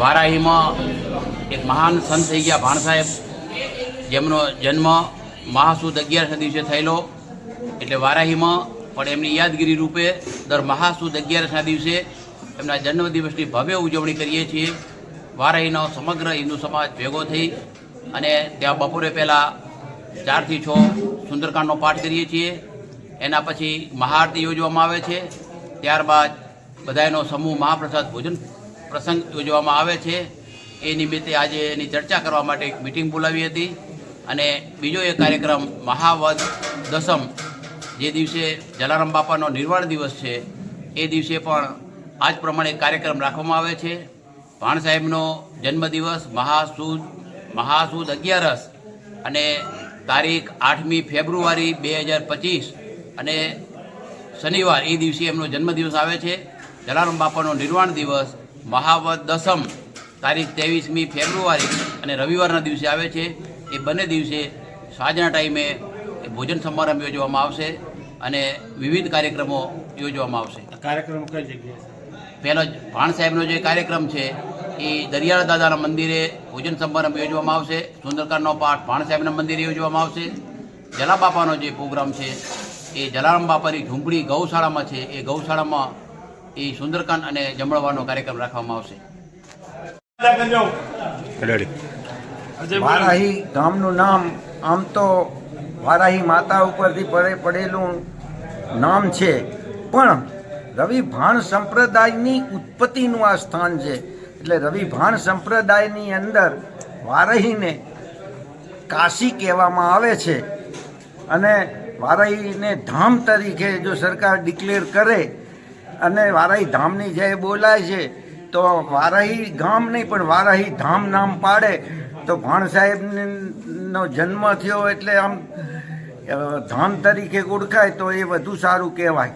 વારાહીમાં એક મહાન સંત થઈ ગયા ભાણ સાહેબ, જેમનો જન્મ મહાસુદ 11ના દિવસે થયેલો. એટલે વારાહીમાં પણ એમની યાદગીરી રૂપે દર મહાસુદ 11ના દિવસે એમના જન્મદિવસની ભવ્ય ઉજવણી કરીએ છીએ. વારાહીનો સમગ્ર હિન્દુ સમાજ ભેગો થઈ અને ત્યાં બપોરે પહેલાં 4 થી 6 સુંદરકાંડનો પાઠ કરીએ છીએ. એના પછી મહાઆરતી યોજવામાં આવે છે. ત્યારબાદ બધાનો સમૂહ મહાપ્રસાદ ભોજન પ્રસંગ યોજવામાં આવે છે. એ નિમિત્તે આજે એની ચર્ચા કરવા માટે એક મિટિંગ બોલાવી હતી. અને બીજો એક કાર્યક્રમ મહાવદ દસમ, જે દિવસે જલારામ બાપાનો નિર્વાણ દિવસ છે, એ દિવસે પણ આ જ પ્રમાણે કાર્યક્રમ રાખવામાં આવે છે. ભાણ સાહેબનો જન્મદિવસ મહાસુદ 11 અને તારીખ 8મી ફેબ્રુઆરી 2025 અને શનિવાર એ દિવસે એમનો જન્મદિવસ આવે છે. જલારામ બાપાનો નિર્વાણ દિવસ મહાવદ દસમ તારીખ 23મી ફેબ્રુઆરી અને રવિવારના દિવસે આવે છે. એ બંને દિવસે સાંજના ટાઈમે ભોજન સમારંભ યોજવામાં આવશે અને વિવિધ કાર્યક્રમો યોજવામાં આવશે. કાર્યક્રમ કઈ જગ્યાએ? પહેલો ભાણ સાહેબનો જે કાર્યક્રમ છે એ દરિયાળ દાદાના મંદિરે ભોજન સમારંભ યોજવામાં આવશે. સુંદરકાંડનો પાઠ ભાણ સાહેબના મંદિરે યોજવામાં આવશે. જલા બાપાનો જે પ્રોગ્રામ છે એ જલારામ બાપાની ઝૂંપડી ગૌશાળામાં છે. એ ગૌશાળામાં એ સુંદરકાંડ અને જમણવારનો કાર્યક્રમ રાખવામાં આવશે. વારાહી ગામનું નામ આમ તો વારાહી માતા ઉપરથી પડેલું નામ છે, પણ રવિ ભાણ સંપ્રદાયની ઉત્પત્તિનું આ સ્થાન છે. એટલે રવિ ભાણ સંપ્રદાયની અંદર વારાહીને કાશી કહેવામાં આવે છે. અને વારાહીને ધામ તરીકે જો સરકાર ડિક્લેર કરે અને વારાહી ધામની જય બોલાય છે, તો વારાહી ગામ નહીં પણ વારાહી ધામ નામ પાડે તો ભાણ સાહેબનો જન્મ થયો એટલે આમ ધામ તરીકે ઓળખાય તો એ વધુ સારું કહેવાય.